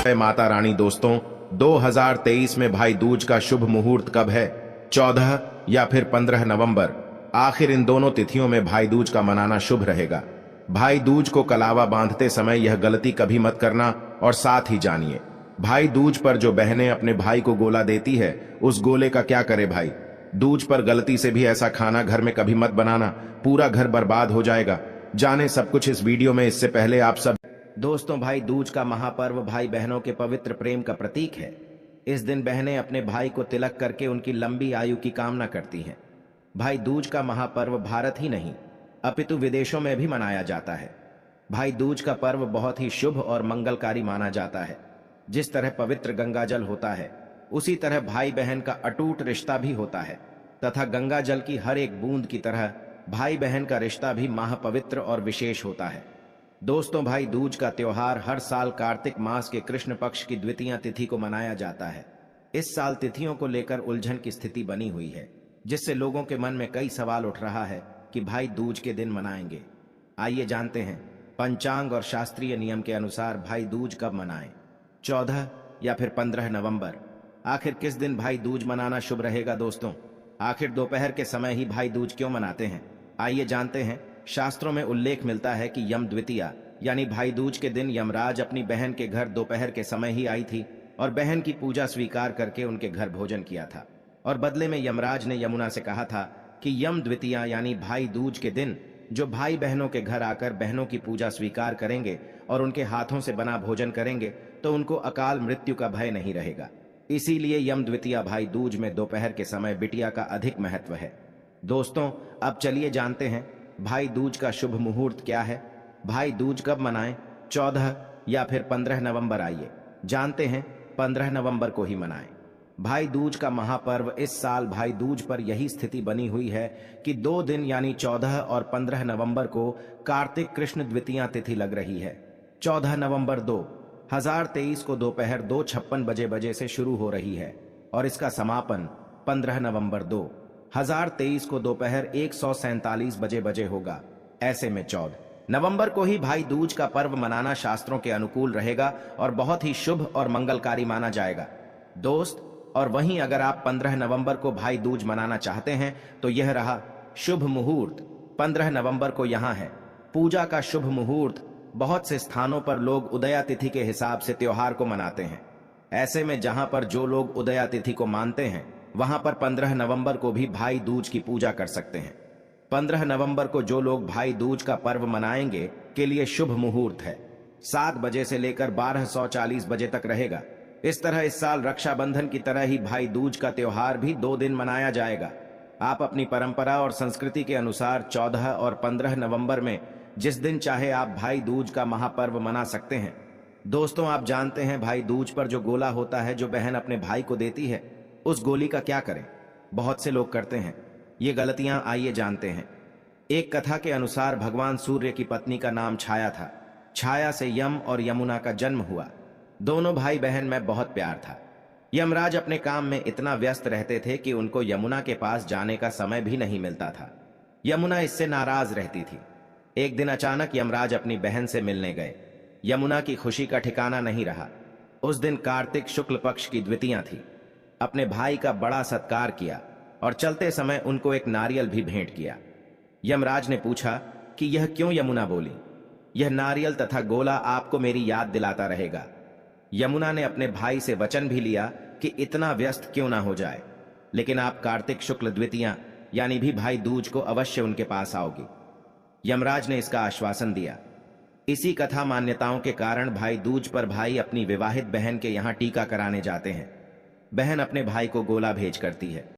जय माता रानी। दोस्तों, 2023 में भाई दूज का शुभ मुहूर्त कब है? 14 या फिर 15 नवंबर। आखिर इन दोनों तिथियों में भाई दूज का मनाना शुभ रहेगा। भाई दूज को कलावा बांधते समय यह गलती कभी मत करना। और साथ ही जानिए, भाई दूज पर जो बहनें अपने भाई को गोला देती है, उस गोले का क्या करे भाई। दूज पर गलती से भी ऐसा खाना घर में कभी मत बनाना, पूरा घर बर्बाद हो जाएगा। जाने सब कुछ इस वीडियो में। इससे पहले आप सब दोस्तों, भाई दूज का महापर्व भाई बहनों के पवित्र प्रेम का प्रतीक है। इस दिन बहनें अपने भाई को तिलक करके उनकी लंबी आयु की कामना करती हैं। भाई दूज का महापर्व भारत ही नहीं अपितु विदेशों में भी मनाया जाता है। भाई दूज का पर्व बहुत ही शुभ और मंगलकारी माना जाता है। जिस तरह पवित्र गंगा जल होता है, उसी तरह भाई बहन का अटूट रिश्ता भी होता है, तथा गंगा जल की हर एक बूंद की तरह भाई बहन का रिश्ता भी महापवित्र और विशेष होता है। दोस्तों, भाई दूज का त्योहार हर साल कार्तिक मास के कृष्ण पक्ष की द्वितीया तिथि को मनाया जाता है। इस साल तिथियों को लेकर उलझन की स्थिति बनी हुई है, जिससे लोगों के मन में कई सवाल उठ रहा है कि भाई दूज के दिन मनाएंगे। आइए जानते हैं पंचांग और शास्त्रीय नियम के अनुसार भाई दूज कब मनाएं। 14 या फिर 15 नवंबर। आखिर किस दिन भाई दूज मनाना शुभ रहेगा? दोस्तों, आखिर दोपहर के समय ही भाई दूज क्यों मनाते हैं? आइए जानते हैं। शास्त्रों में उल्लेख मिलता है कि यम द्वितीया यानी भाई दूज के दिन यमराज अपनी बहन के घर दोपहर के समय ही आई थी और बहन की पूजा स्वीकार करके उनके घर भोजन किया था। और बदले में यमराज ने यमुना से कहा था कि यम द्वितीया यानी भाई दूज के दिन जो भाई बहनों के घर आकर बहनों की पूजा स्वीकार करेंगे और उनके हाथों से बना भोजन करेंगे, तो उनको अकाल मृत्यु का भय नहीं रहेगा। इसीलिए यम द्वितीया भाई दूज में दोपहर के समय बिटिया का अधिक महत्व है। दोस्तों, अब चलिए जानते हैं भाई दूज का शुभ मुहूर्त क्या है। भाई दूज कब मनाएं? 14 या फिर 15 नवंबर। आइए जानते हैं। 15 नवंबर को ही मनाएं। भाई दूज का महापर्व इस साल भाई दूज पर यही स्थिति बनी हुई है कि 2 दिन यानी 14 और 15 नवंबर को कार्तिक कृष्ण द्वितीया तिथि लग रही है। 14 नवंबर 2023 को दोपहर 2:56 बजे से शुरू हो रही है और इसका समापन 15 नवंबर 2023 को दोपहर 1:47 बजे होगा। ऐसे में 14 नवंबर को ही भाई दूज का पर्व मनाना शास्त्रों के अनुकूल रहेगा और बहुत ही शुभ और मंगलकारी माना जाएगा। दोस्त, और वहीं अगर आप 15 नवंबर को भाई दूज मनाना चाहते हैं तो यह रहा शुभ मुहूर्त। 15 नवंबर को यहाँ है पूजा का शुभ मुहूर्त। बहुत से स्थानों पर लोग उदया तिथि के हिसाब से त्योहार को मनाते हैं। ऐसे में जहां पर जो लोग उदया तिथि को मानते हैं, वहां पर 15 नवंबर को भी भाई दूज की पूजा कर सकते हैं। 15 नवंबर को जो लोग भाई दूज का पर्व मनाएंगे के लिए शुभ मुहूर्त है। 7 बजे से लेकर 12:40 बजे तक रहेगा। इस तरह इस साल रक्षाबंधन की तरह ही भाई दूज का त्योहार भी 2 दिन मनाया जाएगा। आप अपनी परंपरा और संस्कृति के अनुसार 14 और 15 नवंबर में जिस दिन चाहे आप भाई दूज का महापर्व मना सकते हैं। दोस्तों, आप जानते हैं भाई दूज पर जो गोला होता है जो बहन अपने भाई को देती है, उस गोली का क्या करें? बहुत से लोग करते हैं ये गलतियां। आइए जानते हैं। एक कथा के अनुसार भगवान सूर्य की पत्नी का नाम छाया था। छाया से यम और यमुना का जन्म हुआ। दोनों भाई बहन में बहुत प्यार था। यमराज अपने काम में इतना व्यस्त रहते थे कि उनको यमुना के पास जाने का समय भी नहीं मिलता था। यमुना इससे नाराज रहती थी। एक दिन अचानक यमराज अपनी बहन से मिलने गए। यमुना की खुशी का ठिकाना नहीं रहा। उस दिन कार्तिक शुक्ल पक्ष की द्वितीया थी। अपने भाई का बड़ा सत्कार किया और चलते समय उनको एक नारियल भी भेंट किया। यमराज ने पूछा कि यह क्यों? यमुना बोली, यह नारियल तथा गोला आपको मेरी याद दिलाता रहेगा। यमुना ने अपने भाई से वचन भी लिया कि इतना व्यस्त क्यों ना हो जाए, लेकिन आप कार्तिक शुक्ल द्वितीया यानी भी भाई दूज को अवश्य उनके पास आओगी। यमराज ने इसका आश्वासन दिया। इसी कथा मान्यताओं के कारण भाई दूज पर भाई अपनी विवाहित बहन के यहां टीका कराने जाते हैं। बहन अपने भाई को गोला भेज करती है।